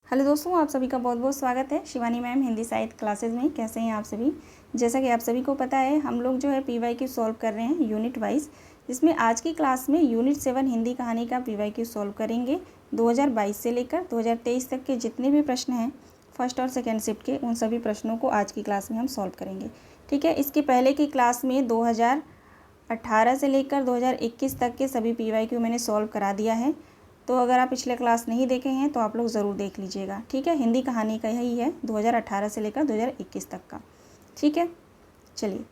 Hello दोस्तों, आप सभी का बहुत बहुत स्वागत है शिवानी मैम हिंदी साहित्य क्लासेस में। कैसे हैं आप सभी? जैसा कि आप सभी को पता है, हम लोग जो है PYQ सॉल्व कर रहे हैं यूनिट वाइज, जिसमें आज की क्लास में यूनिट 7 हिंदी कहानी का PYQ सॉल्व करेंगे। 2022 से लेकर 2023 तक के जितने भी प्रश्न हैं फर्स्ट और सेकेंड शिफ्ट के, उन सभी प्रश्नों को आज की क्लास में हम सॉल्व करेंगे। ठीक है, इसके पहले की क्लास में 2018 से लेकर 2021 तक के सभी PYQ मैंने सॉल्व करा दिया है। तो अगर आप पिछले क्लास नहीं देखे हैं तो आप लोग ज़रूर देख लीजिएगा। ठीक है, हिंदी कहानी का ही है 2018 से लेकर 2021 तक का। ठीक है, चलिए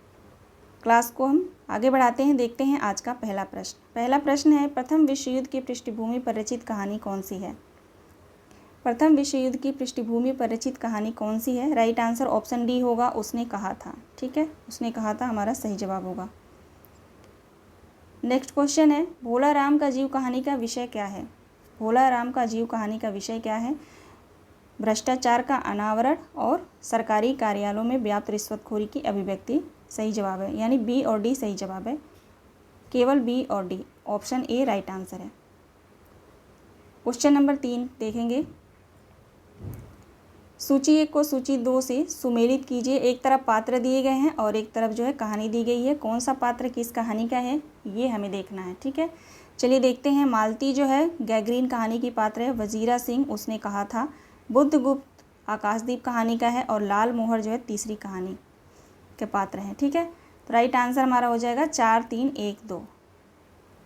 क्लास को हम आगे बढ़ाते हैं। देखते हैं आज का पहला प्रश्न। पहला प्रश्न है, प्रथम विश्व युद्ध की पृष्ठभूमि पर रचित कहानी कौन सी है? प्रथम विश्व युद्ध की पृष्ठभूमि पर रचित कहानी कौन सी है? राइट आंसर ऑप्शन डी होगा, उसने कहा था। ठीक है, उसने कहा था हमारा सही जवाब होगा। नेक्स्ट क्वेश्चन है, भोला राम का जीव कहानी का विषय क्या है? भोला राम का जीव कहानी का विषय क्या है? भ्रष्टाचार का अनावरण और सरकारी कार्यालयों में व्याप्त रिश्वतखोरी की अभिव्यक्ति सही जवाब है, यानी बी और डी सही जवाब है। केवल बी और D, option A right answer है। क्वेश्चन नंबर 3 देखेंगे। सूची 1 को सूची 2 से सुमेलित कीजिए। एक तरफ पात्र दिए गए हैं और एक तरफ जो है कहानी दी गई है। कौन सा पात्र किस कहानी का है ये हमें देखना है। ठीक है, चलिए देखते हैं। मालती जो है गैग्रीन कहानी की पात्र है। वजीरा सिंह उसने कहा था। बुद्धगुप्त आकाशदीप कहानी का है और लाल मोहर जो है तीसरी कहानी के पात्र हैं। ठीक है, तो राइट आंसर हमारा हो जाएगा 4 3 1 2,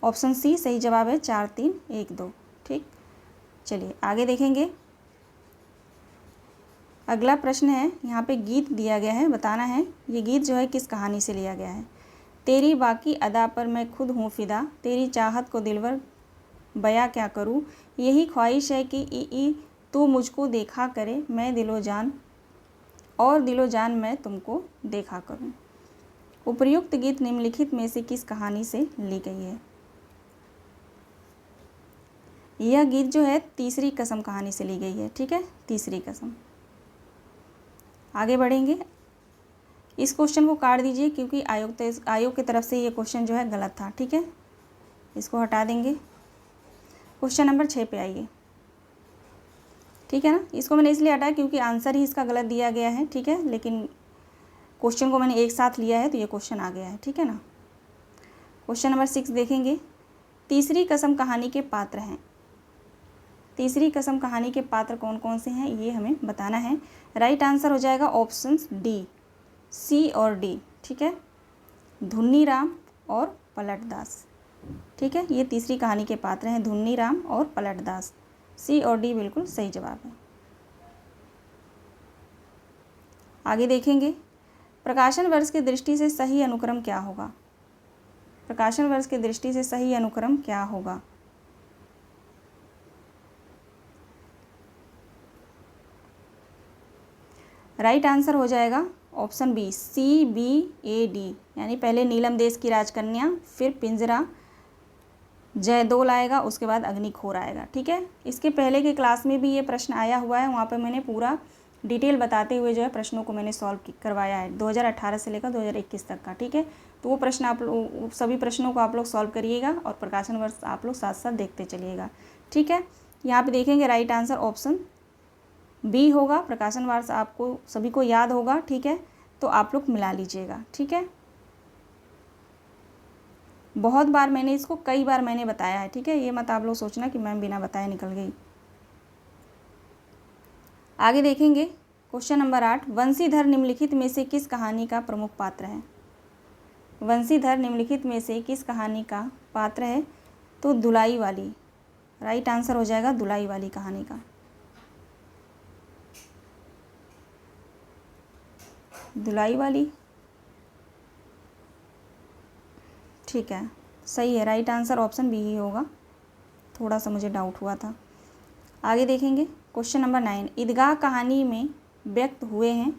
ऑप्शन सी सही जवाब है 4 3 1 2। ठीक, चलिए आगे देखेंगे। अगला प्रश्न है, यहाँ पे गीत दिया गया है, बताना है ये गीत जो है किस कहानी से लिया गया है। तेरी बाकी अदा पर मैं खुद हूँ फिदा, तेरी चाहत को दिलवर बया क्या करूँ, यही ख्वाहिश है कि ई तू मुझको देखा करे, मैं दिलो जान और दिलो जान मैं तुमको देखा करूँ। उपर्युक्त गीत निम्नलिखित में से किस कहानी से ली गई है? यह गीत जो है तीसरी कसम कहानी से ली गई है। ठीक है, तीसरी कसम। आगे बढ़ेंगे। इस क्वेश्चन को काट दीजिए क्योंकि आयोग की तरफ से ये क्वेश्चन जो है गलत था। ठीक है, इसको हटा देंगे। क्वेश्चन नंबर 6 पे आइए। ठीक है ना, इसको मैंने इसलिए हटाया क्योंकि आंसर ही इसका गलत दिया गया है। ठीक है, लेकिन क्वेश्चन को मैंने एक साथ लिया है तो ये क्वेश्चन आ गया है। ठीक है ना। क्वेश्चन नंबर 6 देखेंगे। तीसरी कसम कहानी के पात्र हैं। तीसरी कसम कहानी के पात्र कौन कौन से हैं ये हमें बताना है। राइट आंसर हो जाएगा ऑप्शन डी, सी और डी। ठीक है, धुन्नी राम और पलटदास। ठीक है, ये तीसरी कहानी के पात्र हैं, धुन्नी राम और पलटदास। सी और डी बिल्कुल सही जवाब है। आगे देखेंगे। प्रकाशन वर्ष की दृष्टि से सही अनुक्रम क्या होगा? प्रकाशन वर्ष की दृष्टि से सही अनुक्रम क्या होगा? राइट आंसर हो जाएगा ऑप्शन बी, CBAD, यानी पहले नीलम देश की राजकन्या, फिर पिंजरा, जयदोल आएगा, उसके बाद अग्निखोर आएगा। ठीक है, इसके पहले के क्लास में भी ये प्रश्न आया हुआ है, वहाँ पे मैंने पूरा डिटेल बताते हुए जो है प्रश्नों को मैंने सॉल्व करवाया है 2018 से लेकर 2021 तक का। ठीक है, तो वो प्रश्न आप लोग, सभी प्रश्नों को आप लोग सॉल्व करिएगा और प्रकाशन वर्ष आप लोग साथ साथ देखते चलिएगा। ठीक है, यहाँ पे देखेंगे राइट आंसर ऑप्शन बी होगा। प्रकाशन वर्ष आपको सभी को याद होगा। ठीक है, तो आप लोग मिला लीजिएगा। ठीक है, बहुत बार मैंने इसको, कई बार मैंने बताया है। ठीक है, ये मत आप लोग सोचना कि मैम बिना बताए निकल गई। आगे देखेंगे। क्वेश्चन नंबर 8, वंशीधर निम्नलिखित में से किस कहानी का प्रमुख पात्र है? वंशीधर निम्नलिखित में से किस कहानी का पात्र है? तो दुलाई वाली। राइट आंसर हो जाएगा दुलाई वाली कहानी का। दुलाई वाली, ठीक है, सही है। राइट आंसर ऑप्शन बी ही होगा, थोड़ा सा मुझे डाउट हुआ था। आगे देखेंगे। क्वेश्चन नंबर 9, ईदगाह कहानी में व्यक्त हुए हैं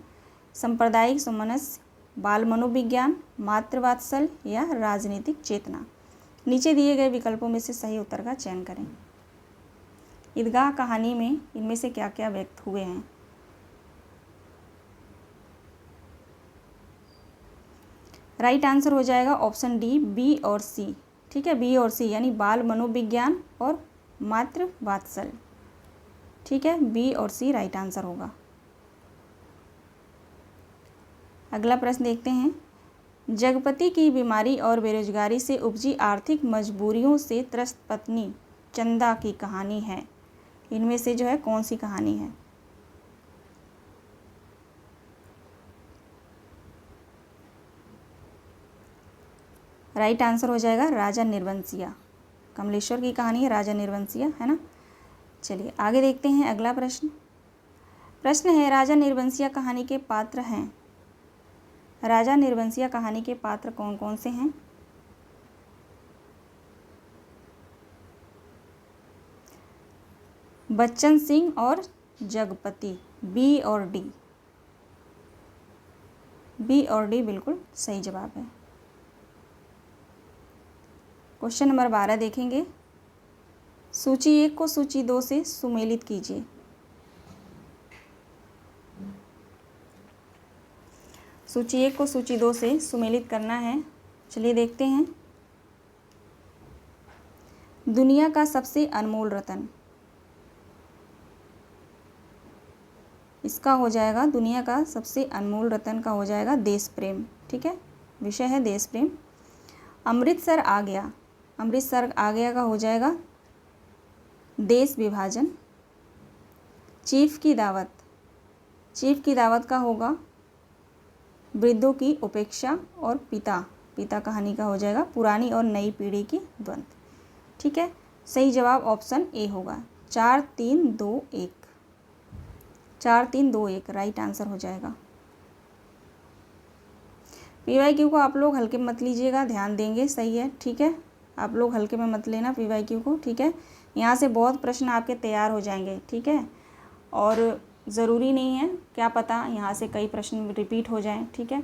सांप्रदायिक सामंजस्य, बाल मनोविज्ञान, मातृवात्सल्य या राजनीतिक चेतना। नीचे दिए गए विकल्पों में से सही उत्तर का चयन करें। ईदगाह कहानी में इनमें से क्या क्या व्यक्त हुए हैं? राइट आंसर हो जाएगा ऑप्शन डी, बी और सी। ठीक है, बी और सी, यानी बाल मनोविज्ञान और मातृवात्सल्य। ठीक है, बी और सी राइट आंसर होगा। अगला प्रश्न देखते हैं। जगपति की बीमारी और बेरोजगारी से उपजी आर्थिक मजबूरियों से त्रस्त पत्नी चंदा की कहानी है। इनमें से जो है कौन सी कहानी है? राइट आंसर हो जाएगा राजा निर्वंशिया। कमलेश्वर की कहानी है राजा निर्वंशिया, है ना। चलिए आगे देखते हैं अगला प्रश्न। प्रश्न है, राजा निर्वंशिया कहानी के पात्र हैं। राजा निर्वंशिया कहानी के पात्र कौन कौन से हैं? बच्चन सिंह और जगपति। बी और डी, बी और डी बिल्कुल सही जवाब है। क्वेश्चन नंबर 12 देखेंगे। सूची 1 को सूची 2 से सुमेलित कीजिए। सूची 1 को सूची 2 से सुमेलित करना है। चलिए देखते हैं। दुनिया का सबसे अनमोल रत्न, इसका हो जाएगा, दुनिया का सबसे अनमोल रत्न का हो जाएगा देश प्रेम। ठीक है, विषय है देश प्रेम। अमृतसर आ गया, अमृतसर आ गया का हो जाएगा देश विभाजन। चीफ की दावत, चीफ की दावत का होगा वृद्धों की उपेक्षा। और पिता, पिता कहानी का हो जाएगा पुरानी और नई पीढ़ी की द्वंद्व। ठीक है, सही जवाब ऑप्शन ए होगा 4 3 2 1, 4 3 2 1 राइट आंसर हो जाएगा। PYQ को आप लोग हल्के में मत लीजिएगा, ध्यान देंगे, सही है। ठीक है, आप लोग हल्के में मत लेना PYQ को। ठीक है, यहाँ से बहुत प्रश्न आपके तैयार हो जाएंगे। ठीक है, और ज़रूरी नहीं है, क्या पता यहाँ से कई प्रश्न रिपीट हो जाएं। ठीक है,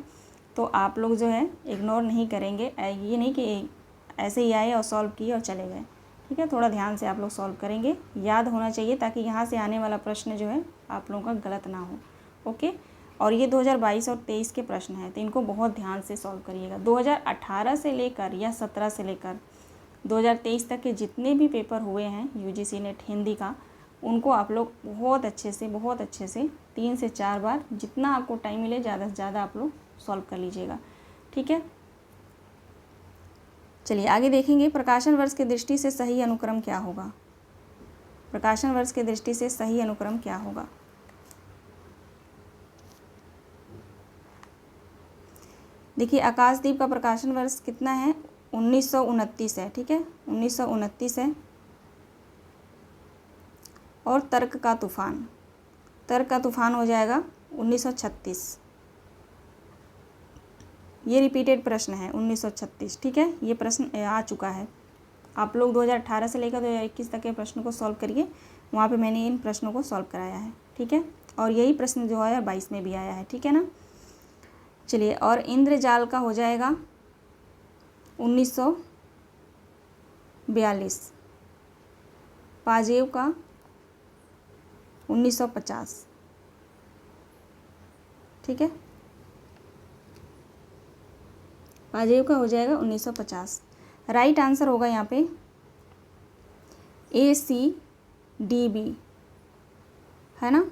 तो आप लोग जो है इग्नोर नहीं करेंगे। ये नहीं कि ऐसे ही आए और सॉल्व किए और चले गए। ठीक है, थोड़ा ध्यान से आप लोग सॉल्व करेंगे, याद होना चाहिए, ताकि यहाँ से आने वाला प्रश्न जो है आप लोगों का गलत ना हो। ओके, और ये 2022 और 23 के प्रश्न हैं, तो इनको बहुत ध्यान से सॉल्व करिएगा। 2018 से लेकर या 17 से लेकर 2023 तक के जितने भी पेपर हुए हैं UGC नेट हिंदी का, उनको आप लोग बहुत अच्छे से 3 से 4 बार, जितना आपको टाइम मिले ज़्यादा से ज़्यादा आप लोग सॉल्व कर लीजिएगा। ठीक है, चलिए आगे देखेंगे। प्रकाशन वर्ष की दृष्टि से सही अनुक्रम क्या होगा? प्रकाशन वर्ष की दृष्टि से सही अनुक्रम क्या होगा? देखिए, आकाशदीप का प्रकाशन वर्ष कितना है? 1929 है। ठीक है, 1929 है। और तर्क का तूफान, तर्क का तूफान हो जाएगा 1936। ये रिपीटेड प्रश्न है 1936। ठीक है, ये प्रश्न आ चुका है। आप लोग 2018 से लेकर 2021 तक के प्रश्न को सॉल्व करिए, वहाँ पे मैंने इन प्रश्नों को सॉल्व कराया है। ठीक है, और यही प्रश्न जो है 22 में भी आया है। ठीक है ना। चलिए, और इंद्रजाल का हो जाएगा 1942। पाजेव का 1950। ठीक है, पाजेव का हो जाएगा 1950। राइट आंसर होगा यहाँ पे ACDB, है ना।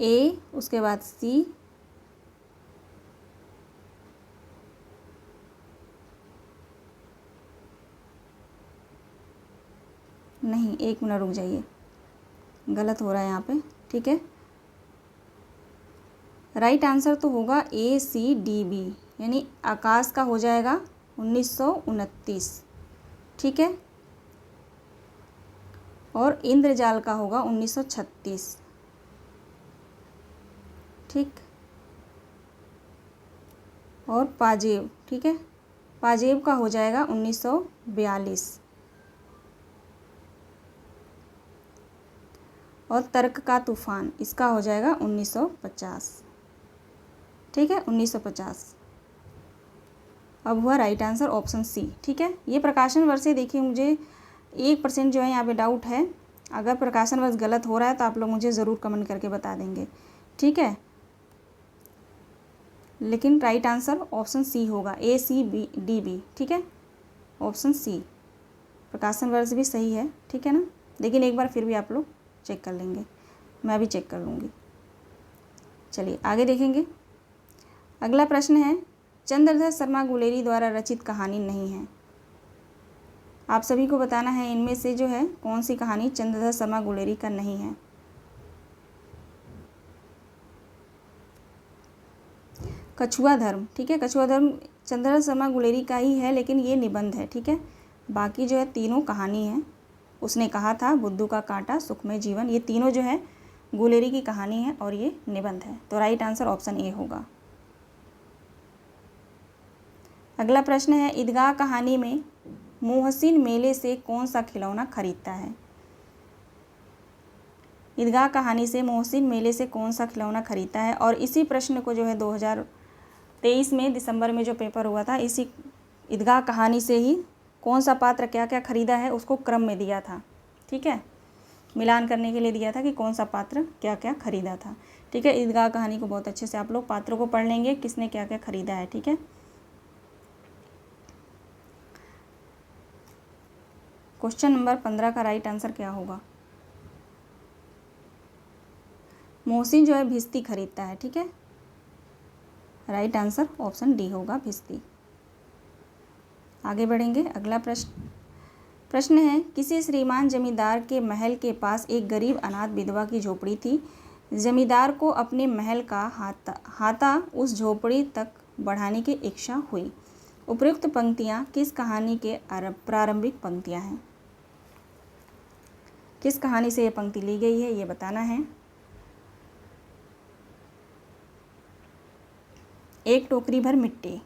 A, उसके बाद C, नहीं, 1 मिनट रुक जाइए, गलत हो रहा है यहाँ पे। ठीक है, राइट आंसर तो होगा ACDB, यानी आकाश का हो जाएगा 1929। ठीक है, और इंद्रजाल का होगा 1936। ठीक, और पाजेव, ठीक है, पाजेव का हो जाएगा 1942। और तर्क का तूफान, इसका हो जाएगा 1950। ठीक है, 1950। अब हुआ राइट आंसर ऑप्शन C। ठीक है, ये प्रकाशन वर्ष से देखिए, मुझे 1% जो है यहाँ पे डाउट है। अगर प्रकाशन वर्ष गलत हो रहा है तो आप लोग मुझे ज़रूर कमेंट करके बता देंगे। ठीक है, लेकिन राइट आंसर ऑप्शन C होगा, ACDB। ठीक है, ऑप्शन C, प्रकाशन वर्ष भी सही है। ठीक है ना, लेकिन एक बार फिर भी आप लोग चेक कर लेंगे, मैं भी चेक कर लूँगी। चलिए आगे देखेंगे। अगला प्रश्न है, चंद्रधर शर्मा गुलेरी द्वारा रचित कहानी नहीं है। आप सभी को बताना है इनमें से जो है कौन सी कहानी चंद्रधर शर्मा गुलेरी का नहीं है। कछुआ धर्म, ठीक है, कछुआ धर्म चंद्रधर शर्मा गुलेरी का ही है, लेकिन ये निबंध है, ठीक है। बाकी जो है तीनों कहानी है। उसने कहा था, बुद्धू का कांटा, सुखमय जीवन, ये तीनों जो है गुलेरी की कहानी है और ये निबंध है। तो राइट आंसर ऑप्शन ए होगा। अगला प्रश्न है, ईदगाह कहानी में मोहसिन मेले से कौन सा खिलौना खरीदता है। ईदगाह कहानी से मोहसिन मेले से कौन सा खिलौना खरीदता है। और इसी प्रश्न को जो है 2023 में दिसंबर में जो पेपर हुआ था, इसी ईदगाह कहानी से ही कौन सा पात्र क्या क्या खरीदा है उसको क्रम में दिया था, ठीक है, मिलान करने के लिए दिया था कि कौन सा पात्र क्या क्या खरीदा था, ठीक है। ईदगाह कहानी को बहुत अच्छे से आप लोग पात्रों को पढ़ लेंगे, किसने क्या क्या खरीदा है, ठीक है। क्वेश्चन नंबर 15 का राइट आंसर क्या होगा। मोहसिन जो है भिस्ती खरीदता है, ठीक है। राइट आंसर ऑप्शन डी होगा, भिस्ती। आगे बढ़ेंगे। अगला प्रश्न है, किसी श्रीमान जमींदार के महल के पास एक गरीब अनाथ विधवा की झोपड़ी थी। जमींदार को अपने महल का हाता उस झोपड़ी तक बढ़ाने की इच्छा हुई। उपयुक्त पंक्तियाँ किस कहानी के प्रारंभिक पंक्तियाँ हैं। किस कहानी से ये पंक्ति ली गई है ये बताना है। एक टोकरी भर मिट्टी,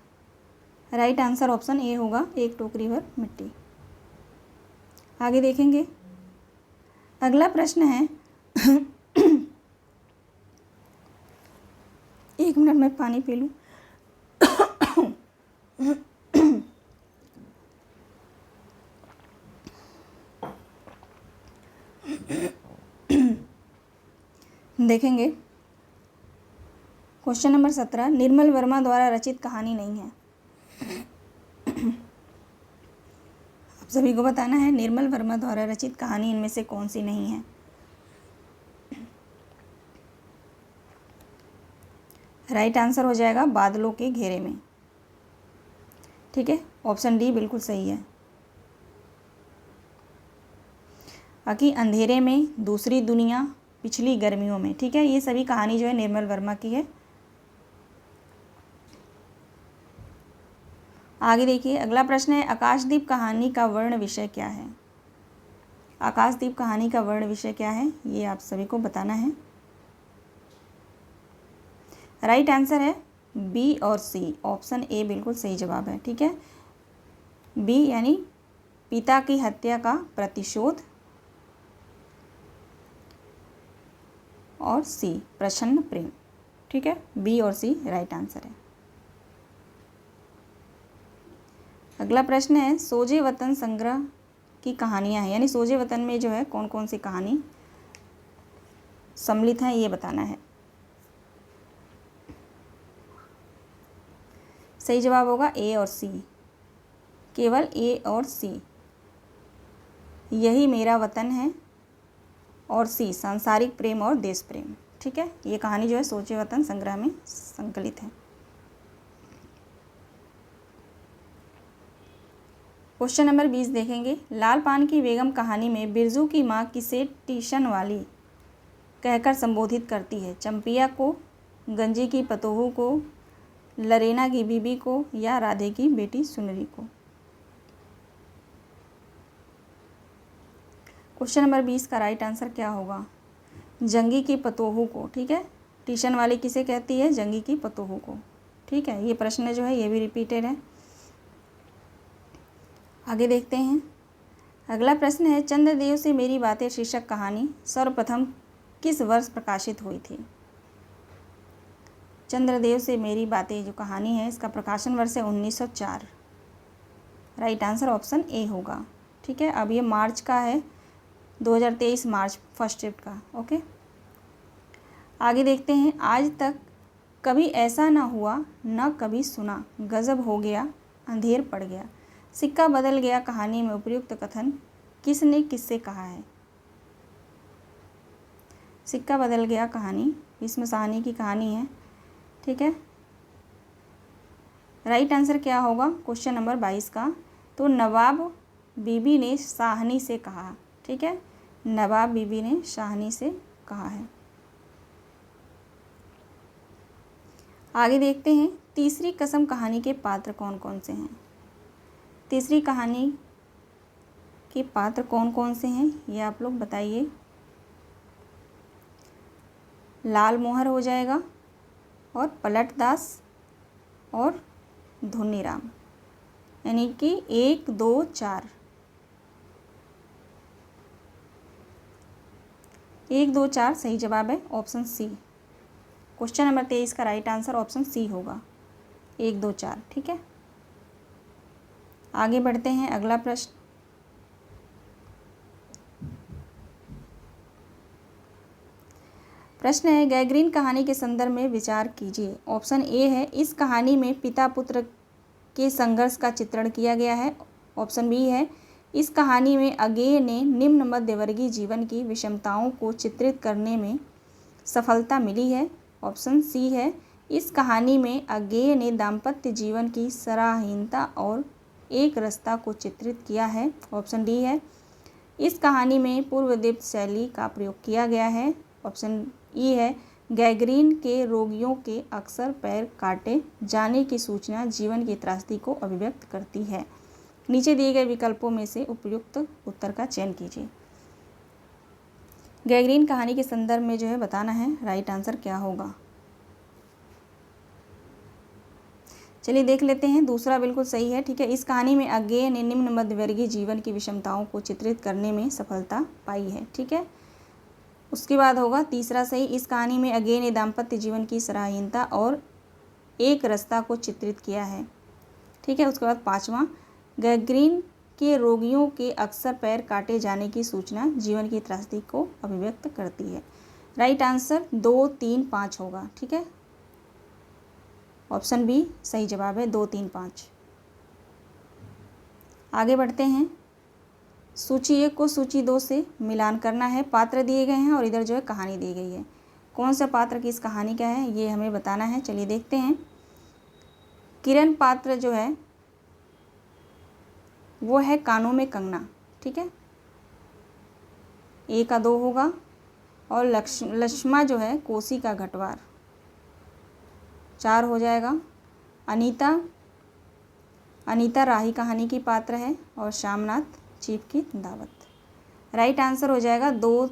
राइट आंसर ऑप्शन ए होगा, एक टोकरी भर मिट्टी। आगे देखेंगे। अगला प्रश्न है एक मिनट में पानी पी लूं। देखेंगे। क्वेश्चन नंबर 17, निर्मल वर्मा द्वारा रचित कहानी नहीं है। आप सभी को बताना है निर्मल वर्मा द्वारा रचित कहानी इनमें से कौन सी नहीं है। राइट आंसर हो जाएगा बादलों के घेरे में, ठीक है, ऑप्शन डी बिल्कुल सही है। बाकी अंधेरे में, दूसरी दुनिया, पिछली गर्मियों में, ठीक है, ये सभी कहानी जो है निर्मल वर्मा की है। आगे देखिए। अगला प्रश्न है, आकाशदीप कहानी का वर्ण विषय क्या है। आकाशदीप कहानी का वर्ण विषय क्या है ये आप सभी को बताना है। राइट आंसर है बी और सी, ऑप्शन ए बिल्कुल सही जवाब है, ठीक है। बी यानी पिता की हत्या का प्रतिशोध, और सी प्रसन्न प्रेम, ठीक है, बी और सी राइट आंसर है। अगला प्रश्न है, सोजे वतन संग्रह की कहानियाँ हैं, यानी सोजे वतन में जो है कौन कौन सी कहानी सम्मिलित हैं ये बताना है। सही जवाब होगा ए और सी, केवल ए और सी। यही मेरा वतन है, और सी सांसारिक प्रेम और देश प्रेम, ठीक है। ये कहानी जो है सोचे वतन संग्रह में संकलित है। क्वेश्चन नंबर 20 देखेंगे। लाल पान की बेगम कहानी में बिरजू की माँ किसे ट्यूशन वाली कहकर संबोधित करती है। चंपिया को, गंजी की पतोहू को, लरेना की बीबी को, या राधे की बेटी सुनरी को। क्वेश्चन नंबर 20 का राइट आंसर क्या होगा। जंगी की पतोहू को, ठीक है, ट्यूशन वाली किसे कहती है, जंगी की पतोहू को, ठीक है। ये प्रश्न जो है ये भी रिपीटेड है। आगे देखते हैं। अगला प्रश्न है, चंद्रदेव से मेरी बातें शीर्षक कहानी सर्वप्रथम किस वर्ष प्रकाशित हुई थी। चंद्रदेव से मेरी बातें जो कहानी है इसका प्रकाशन वर्ष है 1904। राइट आंसर ऑप्शन ए होगा, ठीक है। अब ये मार्च का है, 2023 मार्च फर्स्ट शिफ्ट का, ओके। आगे देखते हैं। आज तक कभी ऐसा ना हुआ, न कभी सुना, गजब हो गया, अंधेर पड़ गया, सिक्का बदल गया कहानी में उपयुक्त कथन किसने किससे कहा है। सिक्का बदल गया कहानी, इसमें साहनी की कहानी है। ठीक है, राइट आंसर क्या होगा क्वेश्चन नंबर 22 का? तो नवाब बीबी ने साहनी से कहा। ठीक है, नवाब बीबी ने साहनी से कहा है। आगे देखते हैं तीसरी कसम कहानी के पात्र कौन कौन से हैं। तीसरी कहानी के पात्र कौन कौन से हैं ये आप लोग बताइए। लाल मोहर हो जाएगा और पलट दास और धुनीराम, यानी कि 1 2 4, 1 2 4 सही जवाब है ऑप्शन सी। क्वेश्चन नंबर 23 का राइट आंसर ऑप्शन सी होगा, 1 2 4। ठीक है, आगे बढ़ते हैं। अगला प्रश्न, प्रश्न है गैग्रीन कहानी के संदर्भ में विचार कीजिए। ऑप्शन ए है इस कहानी में पिता पुत्र के संघर्ष का चित्रण किया गया है। ऑप्शन बी है इस कहानी में अगेय ने निम्न मध्यवर्गीय जीवन की विषमताओं को चित्रित करने में सफलता मिली है। ऑप्शन सी है इस कहानी में अगेय ने दाम्पत्य जीवन की सराहनीयता और एक रसता को चित्रित किया है। ऑप्शन डी है इस कहानी में पूर्वदीप्त शैली का प्रयोग किया गया है। ऑप्शन ई है गैग्रीन के रोगियों के अक्सर पैर काटे जाने की सूचना जीवन की त्रासदी को अभिव्यक्त करती है। नीचे दिए गए विकल्पों में से उपयुक्त उत्तर का चयन कीजिए। गैग्रीन कहानी के संदर्भ में जो है बताना है राइट आंसर क्या होगा। चलिए देख लेते हैं, दूसरा बिल्कुल सही है। ठीक है, इस कहानी में अगेय ने निम्न मध्यवर्गीय जीवन की विषमताओं को चित्रित करने में सफलता पाई है। ठीक है, उसके बाद होगा तीसरा सही, इस कहानी में अगेय ने दाम्पत्य जीवन की सराहनीयता और एक रस्ता को चित्रित किया है। ठीक है, उसके बाद पांचवा गैग्रीन के रोगियों के अक्सर पैर काटे जाने की सूचना जीवन की त्रासदी को अभिव्यक्त करती है। राइट आंसर 2 3 5 होगा। ठीक है, ऑप्शन बी सही जवाब है, 2 3 5। आगे बढ़ते हैं, सूची 1 को सूची 2 से मिलान करना है। पात्र दिए गए हैं और इधर जो है कहानी दी गई है। कौन सा पात्र किस कहानी का है ये हमें बताना है। चलिए देखते हैं। किरण पात्र जो है वो है कानों में कंगना। ठीक है, ए का 2 होगा। और लक्ष्मा जो है कोसी का घटवार, 4 हो जाएगा। अनीता राही कहानी की पात्र है और श्यामनाथ चीफ की दावत। राइट आंसर हो जाएगा 2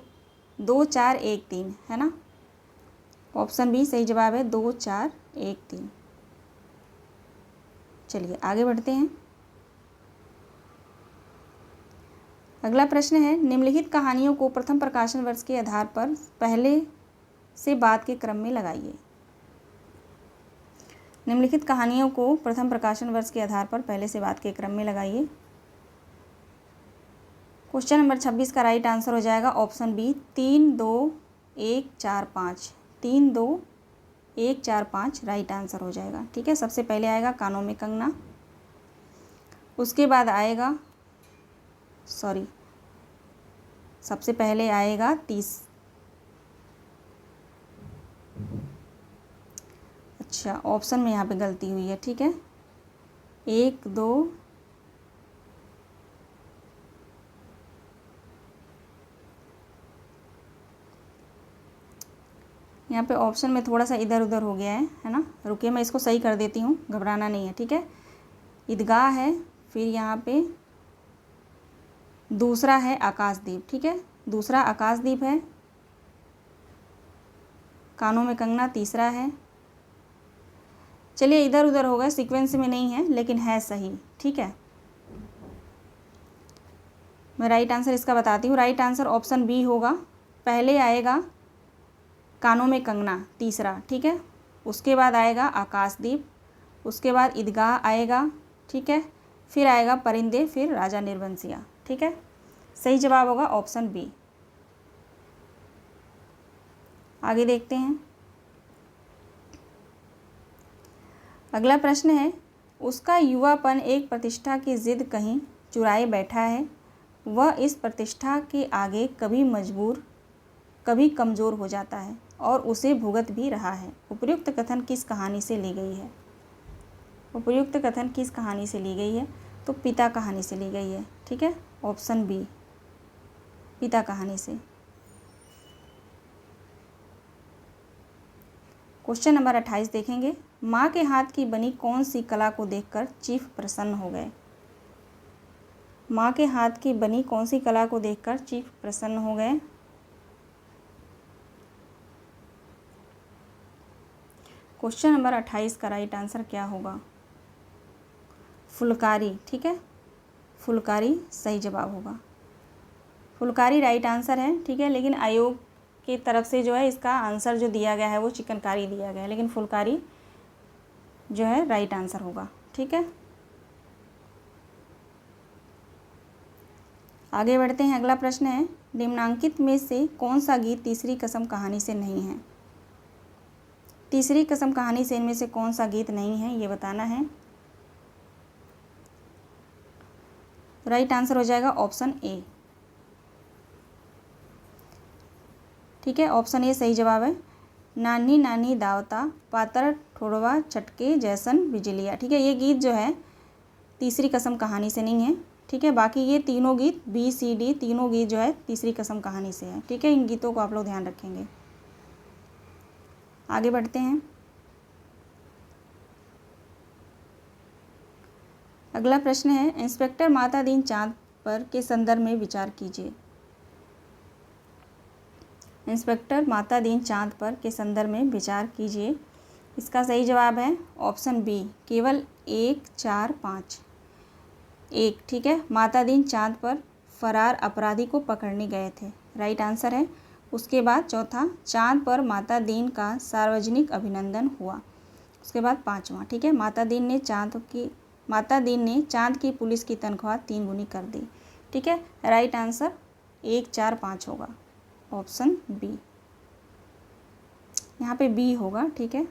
2 4 1 3, है ना। ऑप्शन बी सही जवाब है, 2 4 1 3। चलिए आगे बढ़ते हैं। अगला प्रश्न है निम्नलिखित कहानियों को प्रथम प्रकाशन वर्ष के आधार पर पहले से बाद के क्रम में लगाइए। निम्नलिखित कहानियों को प्रथम प्रकाशन वर्ष के आधार पर पहले से बाद के क्रम में लगाइए। क्वेश्चन नंबर 26 का राइट आंसर हो जाएगा ऑप्शन बी 3 2 1 4 5। 3 2 1 4 5 राइट आंसर हो जाएगा। ठीक है, सबसे पहले आएगा कानों में कंगना, उसके बाद आएगा सबसे पहले आएगा अच्छा ऑप्शन में यहाँ पे गलती हुई है। ठीक है, 1 2 यहाँ पे ऑप्शन में थोड़ा सा इधर उधर हो गया है ना। रुकिए मैं इसको सही कर देती हूँ, घबराना नहीं है। ठीक है, ईदगाह है, फिर यहाँ पे दूसरा है आकाशदीप। ठीक है, दूसरा आकाशदीप है, कानों में कंगना तीसरा है। चलिए इधर उधर हो गए, सीक्वेंस में नहीं है लेकिन है सही। ठीक है, मैं राइट आंसर इसका बताती हूँ। राइट आंसर ऑप्शन बी होगा, पहले आएगा कानों में कंगना तीसरा। ठीक है, उसके बाद आएगा आकाशदीप, उसके बाद ईदगाह आएगा। ठीक है, फिर आएगा परिंदे, फिर राजा निर्बंसिया। ठीक है, सही जवाब होगा ऑप्शन बी। आगे देखते हैं। अगला प्रश्न है उसका युवापन एक प्रतिष्ठा की जिद कहीं चुराए बैठा है, वह इस प्रतिष्ठा के आगे कभी मजबूर कभी कमज़ोर हो जाता है और उसे भुगत भी रहा है। उपर्युक्त कथन किस कहानी से ली गई है? उपर्युक्त कथन किस कहानी से ली गई है? तो पिता कहानी से ली गई है। ठीक है, ऑप्शन बी, पिता कहानी से। क्वेश्चन नंबर 28 देखेंगे। माँ के हाथ की बनी कौन सी कला को देखकर चीफ प्रसन्न हो गए? माँ के हाथ की बनी कौन सी कला को देखकर चीफ प्रसन्न हो गए? क्वेश्चन नंबर 28 का राइट आंसर क्या होगा? फुलकारी। ठीक है, फुलकारी सही जवाब होगा। फुलकारी राइट आंसर है। ठीक है, लेकिन आयोग की तरफ से जो है इसका आंसर जो दिया गया है वो चिकनकारी दिया गया है, लेकिन फुलकारी जो है राइट आंसर होगा। ठीक है, आगे बढ़ते हैं। अगला प्रश्न है, निम्नांकित में से कौन सा गीत तीसरी कसम कहानी से नहीं है? तीसरी कसम कहानी से इनमें से कौन सा गीत नहीं है, ये बताना है। राइट आंसर हो जाएगा ऑप्शन ए। ठीक है, ऑप्शन ए सही जवाब है। नानी नानी दावता पातर ठोड़वा चटके जैसन बिजलिया। ठीक है, ये गीत जो है तीसरी कसम कहानी से नहीं है। ठीक है, बाकी ये तीनों गीत बी सी डी तीनों गीत जो है तीसरी कसम कहानी से है। ठीक है, इन गीतों को आप लोग ध्यान रखेंगे। आगे बढ़ते हैं। अगला प्रश्न है, इंस्पेक्टर माता दीन चाँद पर के संदर्भ में विचार कीजिए। इंस्पेक्टर माता दीन चाँद पर के संदर्भ में विचार कीजिए। इसका सही जवाब है ऑप्शन बी, केवल 1, 4, 5। 1। ठीक है, माता दीन चाँद पर फरार अपराधी को पकड़ने गए थे, राइट आंसर है। उसके बाद चौथा, चाँद पर माता दीन का सार्वजनिक अभिनंदन हुआ। उसके बाद 5वां, ठीक है, माता दीन ने चाँद की पुलिस की तनख्वाह 3 गुनी कर दी। ठीक है, राइट आंसर 1, 4, 5 होगा, ऑप्शन बी। यहाँ पे बी होगा। ठीक है,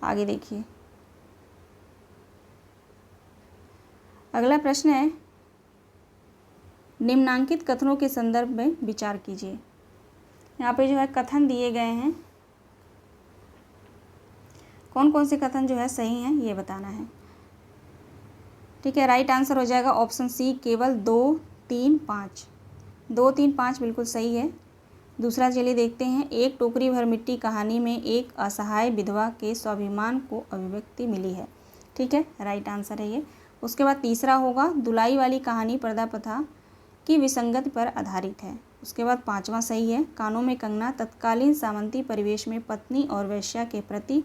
आगे देखिए। अगला प्रश्न है, निम्नांकित कथनों के संदर्भ में विचार कीजिए। यहाँ पे जो है कथन दिए गए हैं, कौन कौन से कथन जो है सही हैं ये बताना है। ठीक है, राइट आंसर हो जाएगा ऑप्शन सी, केवल 2, 3, 5। 2, 3, 5 बिल्कुल सही है। दूसरा चलिए देखते हैं। एक टोकरी भर मिट्टी कहानी में एक असहाय विधवा के स्वाभिमान को अभिव्यक्ति मिली है। ठीक है, राइट आंसर है ये। उसके बाद तीसरा होगा, दुलाई वाली कहानी पर्दा प्रथा की विसंगति पर आधारित है। उसके बाद 5वां सही है, कानों में कंगना तत्कालीन सामंती परिवेश में पत्नी और वेश्या के प्रति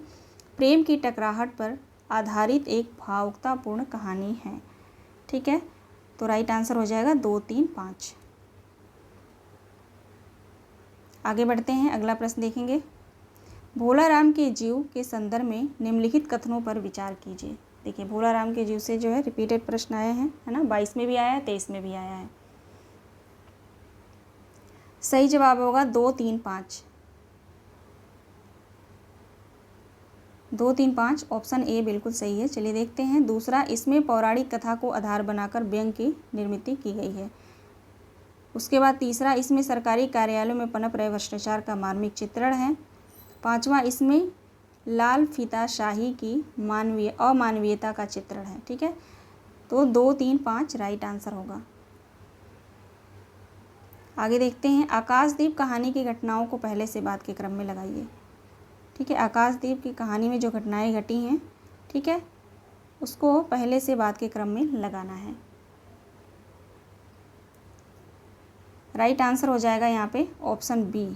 प्रेम की टकराहट पर आधारित एक भावुकतापूर्ण कहानी है। ठीक है, तो राइट आंसर हो जाएगा 2, 3, 5। आगे बढ़ते हैं। अगला प्रश्न देखेंगे। भोला राम के जीव के संदर्भ में निम्नलिखित कथनों पर विचार कीजिए। देखिए, भोला राम के जीव से जो है रिपीटेड प्रश्न आए हैं, है ना, 22 में भी आया है, 23 में भी आया है। सही जवाब होगा 2, 3, 5। 2, 3, 5 ऑप्शन ए बिल्कुल सही है। चलिए देखते हैं दूसरा। इसमें पौराणिक कथा को आधार बनाकर व्यंग्य की निर्मित की गई है। उसके बाद तीसरा, इसमें सरकारी कार्यालयों में पनप रहे भ्रष्टाचार का मार्मिक चित्रण है। 5वां, इसमें लाल फीताशाही की अमानवीयता का चित्रण है। ठीक है, तो 2, 3, 5 राइट आंसर होगा। आगे देखते हैं। आकाशदीप कहानी की घटनाओं को पहले से बाद के क्रम में लगाइए। ठीक है, आकाशदीप की कहानी में जो घटनाएं घटी हैं, ठीक है, उसको पहले से बाद के क्रम में लगाना है। राइट आंसर हो जाएगा यहाँ पे ऑप्शन बी।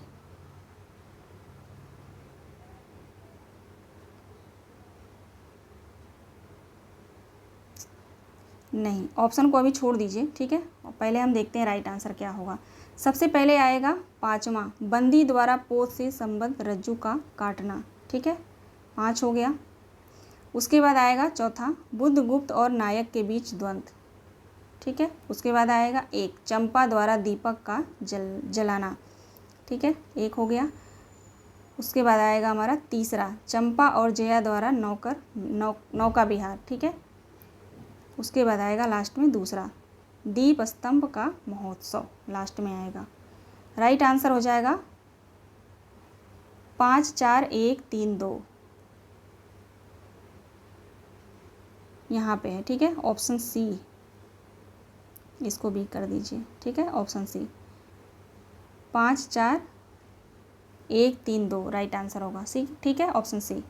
नहीं, ऑप्शन को अभी छोड़ दीजिए। ठीक है, पहले हम देखते हैं राइट आंसर क्या होगा। सबसे पहले आएगा 5वां, बंदी द्वारा पोत से संबद्ध रज्जू का काटना। ठीक है, 5 हो गया। उसके बाद आएगा चौथा, बुद्ध गुप्त और नायक के बीच द्वंद्व। ठीक है, उसके बाद आएगा 1, चंपा द्वारा दीपक का जलाना। ठीक है, 1 हो गया। उसके बाद आएगा हमारा तीसरा, चंपा और जया द्वारा नौका विहार। ठीक है, उसके बाद आएगा लास्ट में दूसरा, दीप स्तंभ का महोत्सव लास्ट में आएगा। राइट आंसर हो जाएगा 5 4 1 3 2 यहाँ पे है, ठीक है। ऑप्शन सी, इसको भी कर दीजिए, ठीक है। ऑप्शन सी 5 4 1 3 2 राइट आंसर होगा सी, ठीक है, ऑप्शन सी।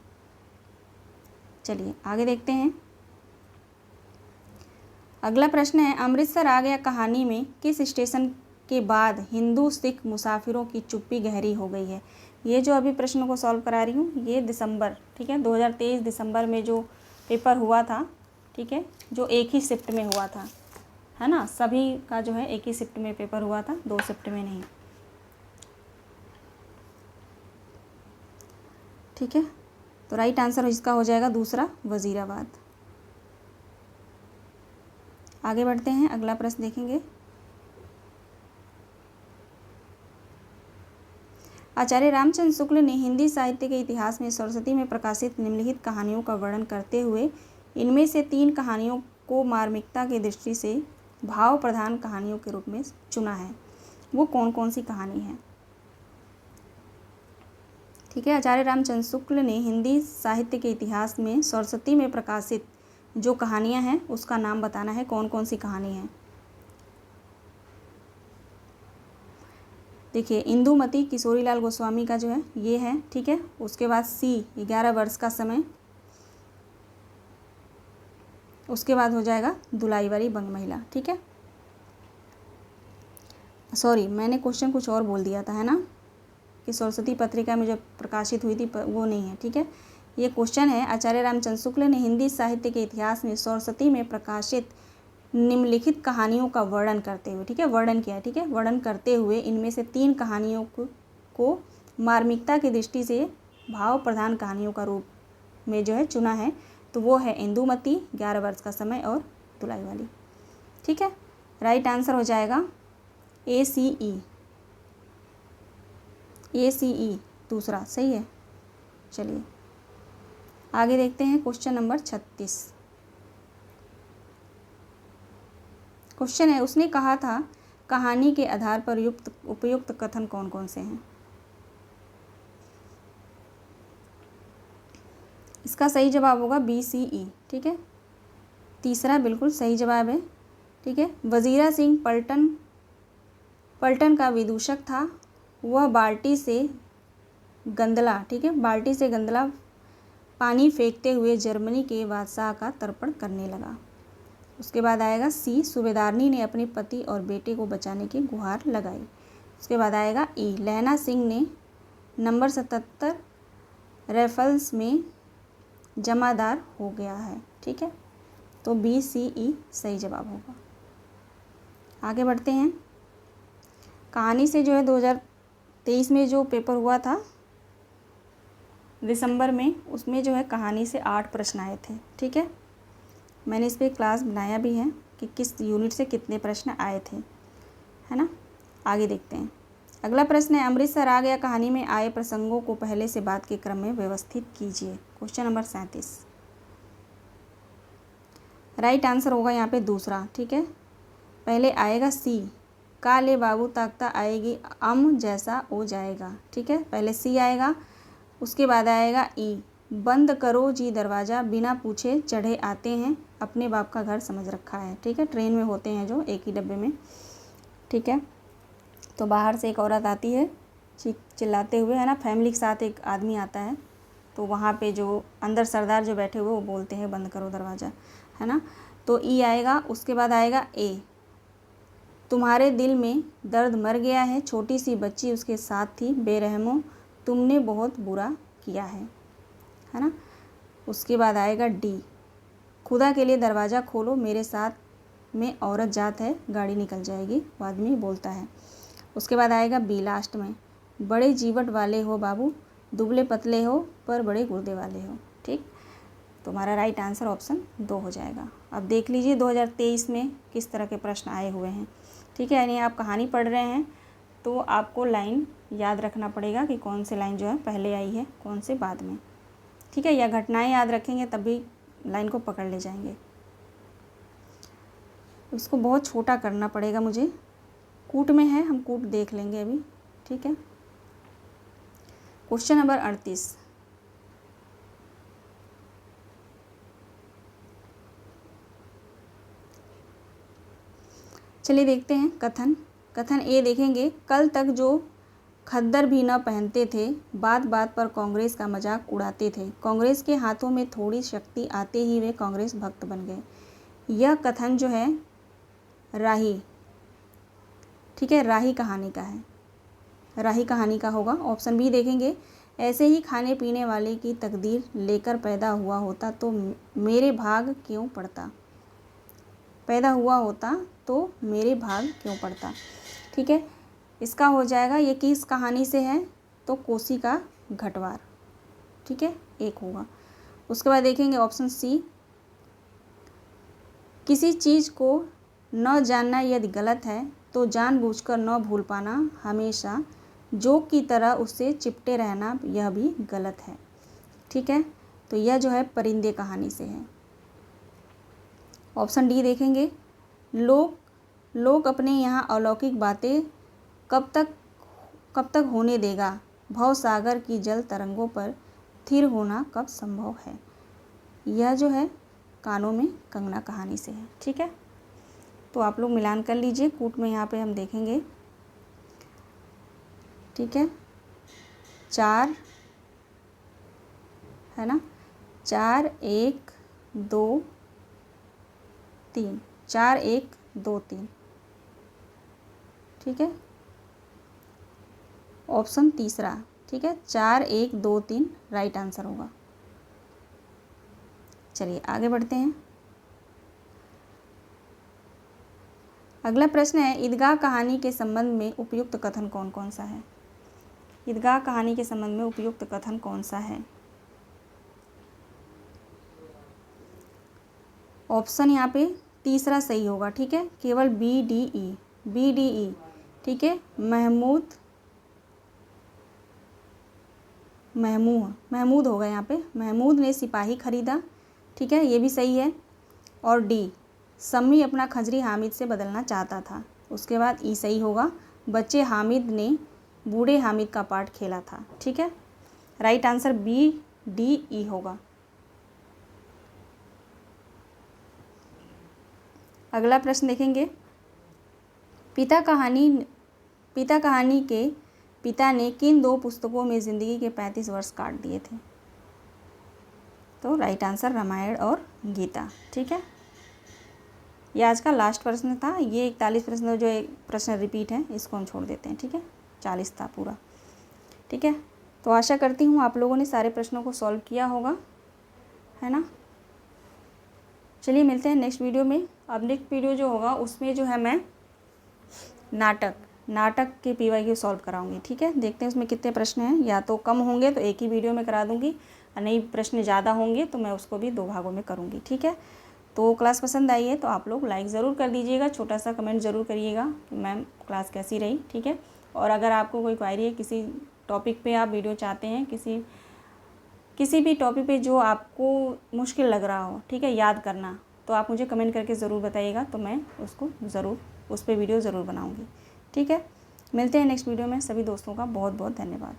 चलिए आगे देखते हैं। अगला प्रश्न है, अमृतसर आ गया कहानी में किस स्टेशन के बाद हिंदू सिख मुसाफिरों की चुप्पी गहरी हो गई है। ये जो अभी प्रश्न को सॉल्व करा रही हूँ, ये दिसंबर, ठीक है, 2023 दिसंबर में जो पेपर हुआ था, ठीक है, जो एक ही शिफ्ट में हुआ था, है ना, सभी का जो है एक ही शिफ्ट में पेपर हुआ था, 2 शिफ्ट में नहीं, ठीक है। तो राइट आंसर इसका हो जाएगा दूसरा, वजीराबाद। आगे बढ़ते हैं, अगला प्रश्न देखेंगे। आचार्य रामचंद्र शुक्ल ने हिंदी साहित्य के इतिहास में सरस्वती में प्रकाशित निम्नलिखित कहानियों का वर्णन करते हुए इनमें से 3 कहानियों को मार्मिकता की दृष्टि से भाव प्रधान कहानियों के रूप में चुना है। वो कौन कौन सी कहानी है, ठीक है। आचार्य रामचंद्र शुक्ल ने हिंदी साहित्य के इतिहास में सरस्वती में प्रकाशित जो कहानियां हैं उसका नाम बताना है, कौन कौन सी कहानी है। देखिए, इंदुमती किशोरीलाल गोस्वामी का जो है ये है, ठीक है। उसके बाद सी 11 वर्ष का समय, उसके बाद हो जाएगा दुलाई वाली बंग महिला, ठीक है। सॉरी, मैंने क्वेश्चन कुछ और बोल दिया था, है ना, कि सरस्वती पत्रिका में जो प्रकाशित हुई थी वो नहीं है, ठीक है। ये क्वेश्चन है, आचार्य रामचंद्र शुक्ल ने हिंदी साहित्य के इतिहास में सरस्वती में प्रकाशित निम्नलिखित कहानियों का वर्णन करते हुए, ठीक है, वर्णन किया है, ठीक है, वर्णन करते हुए इनमें से 3 कहानियों को मार्मिकता की दृष्टि से भाव प्रधान कहानियों का रूप में जो है चुना है। तो वो है इंदुमती, 11 वर्ष का समय और दुलाई वाली, ठीक है। राइट आंसर हो जाएगा ACE, दूसरा सही है। चलिए आगे देखते हैं, क्वेश्चन नंबर 36। क्वेश्चन है, उसने कहा था कहानी के आधार पर उपयुक्त कथन कौन कौन से हैं। इसका सही जवाब होगा BCE, ठीक है, तीसरा बिल्कुल सही जवाब है, ठीक है। वजीरा सिंह पलटन का विदूषक था। वह बाल्टी से गंदला, ठीक है, बाल्टी से गंदला पानी फेंकते हुए जर्मनी के बादशाह का तर्पण करने लगा। उसके बाद आएगा सी, सूबेदारनी ने अपने पति और बेटे को बचाने की गुहार लगाई। उसके बाद आएगा ई, लहना सिंह ने नंबर 77 राइफल्स में जमादार हो गया है, ठीक है। तो BCE सही जवाब होगा। आगे बढ़ते हैं, कहानी से जो है 2023 में जो पेपर हुआ था दिसंबर में, उसमें जो है कहानी से 8 प्रश्न आए थे, ठीक है। मैंने इस पर क्लास बनाया भी है कि किस यूनिट से कितने प्रश्न आए थे, है ना। आगे देखते हैं, अगला प्रश्न है, अमृतसर आ गया कहानी में आए प्रसंगों को पहले से बाद के क्रम में व्यवस्थित कीजिए। Question number 37। राइट आंसर होगा यहाँ पे दूसरा, ठीक है। पहले आएगा सी, काले बाबू ताकता आएगी जैसा हो जाएगा, ठीक है, पहले सी आएगा। उसके बाद आएगा ई, बंद करो जी दरवाज़ा, बिना पूछे चढ़े आते हैं, अपने बाप का घर समझ रखा है, ठीक है, ट्रेन में होते हैं जो एक ही डब्बे में, ठीक है। तो बाहर से एक औरत आती है चिल्लाते हुए, है ना, फैमिली के साथ एक आदमी आता है, तो वहाँ पे जो अंदर सरदार जो बैठे हुए वो बोलते हैं बंद करो दरवाज़ा, है ना। तो ई आएगा। उसके बाद आएगा ए, तुम्हारे दिल में दर्द मर गया है, छोटी सी बच्ची उसके साथ थी, बेरहमो तुमने बहुत बुरा किया है ना। उसके बाद आएगा डी, खुदा के लिए दरवाज़ा खोलो, मेरे साथ में औरत जात है, गाड़ी निकल जाएगी, वो आदमी बोलता है। उसके बाद आएगा बी लास्ट में, बड़े जीवट वाले हो बाबू, दुबले पतले हो पर बड़े गुर्दे वाले हो, ठीक। तो हमारा राइट आंसर ऑप्शन 2 हो जाएगा। अब देख लीजिए 2023 में किस तरह के प्रश्न आए हुए हैं, ठीक है। यानी आप कहानी पढ़ रहे हैं तो आपको लाइन याद रखना पड़ेगा कि कौन से लाइन जो है पहले आई है, कौन से बाद में, ठीक है, या घटनाएं याद रखेंगे तभी लाइन को पकड़ ले जाएंगे। इसको बहुत छोटा करना पड़ेगा मुझे, कूट में है, हम कूट देख लेंगे अभी, ठीक है। क्वेश्चन नंबर 38, चलिए देखते हैं कथन ए देखेंगे। कल तक जो खद्दर भी न पहनते थे, बात बात पर कांग्रेस का मजाक उड़ाते थे। कांग्रेस के हाथों में थोड़ी शक्ति आते ही वे कांग्रेस भक्त बन गए। यह कथन जो है राही, ठीक है, राही कहानी का है, राही कहानी का होगा। ऑप्शन बी देखेंगे। ऐसे ही खाने पीने वाले की तकदीर लेकर पैदा हुआ होता तो मेरे भाग क्यों पड़ता, पैदा हुआ होता तो मेरे भाग क्यों पड़ता, ठीक है। इसका हो जाएगा, ये किस कहानी से है, तो कोसी का घटवार, ठीक है, एक होगा। उसके बाद देखेंगे ऑप्शन सी। किसी चीज़ को न जानना यदि गलत है तो जानबूझकर न भूल पाना, हमेशा जोक की तरह उससे चिपटे रहना, यह भी गलत है, ठीक है। तो यह जो है परिंदे कहानी से है। ऑप्शन डी देखेंगे। लोग अपने यहाँ अलौकिक बातें कब तक होने देगा, भव सागर की जल तरंगों पर स्थिर होना कब संभव है। यह जो है कानों में कंगना कहानी से है, ठीक है। तो आप लोग मिलान कर लीजिए, कूट में यहाँ पे हम देखेंगे, ठीक है। 4 है ना, 4 1 2 3, 4 1 2 3, ठीक है। ऑप्शन तीसरा, ठीक है, 4 1 2 3 राइट आंसर होगा। चलिए आगे बढ़ते हैं। अगला प्रश्न है, ईदगाह कहानी के संबंध में उपयुक्त कथन कौन कौन सा है। ईदगाह कहानी के संबंध में उपयुक्त कथन कौन सा है। ऑप्शन यहाँ पे तीसरा सही होगा, ठीक है, केवल BDE, ठीक है। महमूद होगा यहाँ पे, महमूद ने सिपाही खरीदा, ठीक है, ये भी सही है। और डी, सम्मी अपना खजरी हामिद से बदलना चाहता था। उसके बाद ई सही होगा, बच्चे हामिद ने बूढ़े हामिद का पार्ट खेला था, ठीक है। राइट आंसर BDE होगा। अगला प्रश्न देखेंगे। पिता कहानी के पिता ने किन 2 पुस्तकों में ज़िंदगी के 35 वर्ष काट दिए थे। तो राइट आंसर रामायण और गीता, ठीक है। ये आज का लास्ट प्रश्न था। ये 41 प्रश्न जो एक प्रश्न रिपीट है इसको हम छोड़ देते हैं, ठीक है, 40 था पूरा, ठीक है। तो आशा करती हूँ आप लोगों ने सारे प्रश्नों को सॉल्व किया होगा, है ना। चलिए मिलते हैं नेक्स्ट वीडियो में। अब नेक्स्ट वीडियो जो होगा उसमें जो है मैं नाटक के PYQ सॉल्व कराऊंगी, ठीक है। देखते हैं उसमें कितने प्रश्न हैं, या तो कम होंगे तो एक ही वीडियो में करा दूंगी, और नहीं प्रश्न ज़्यादा होंगे तो मैं उसको भी 2 भागों में करूंगी, ठीक है। तो क्लास पसंद आई है तो आप लोग लाइक ज़रूर कर दीजिएगा, छोटा सा कमेंट ज़रूर करिएगा कि मैम क्लास कैसी रही, ठीक है। और अगर आपको कोई क्वायरी है, किसी टॉपिक पे आप वीडियो चाहते हैं, किसी भी टॉपिक पे जो आपको मुश्किल लग रहा हो, ठीक है, याद करना, तो आप मुझे कमेंट करके ज़रूर बताइएगा, तो मैं उसको ज़रूर उस पर वीडियो ज़रूर बनाऊँगी, ठीक है। मिलते हैं नेक्स्ट वीडियो में। सभी दोस्तों का बहुत बहुत धन्यवाद।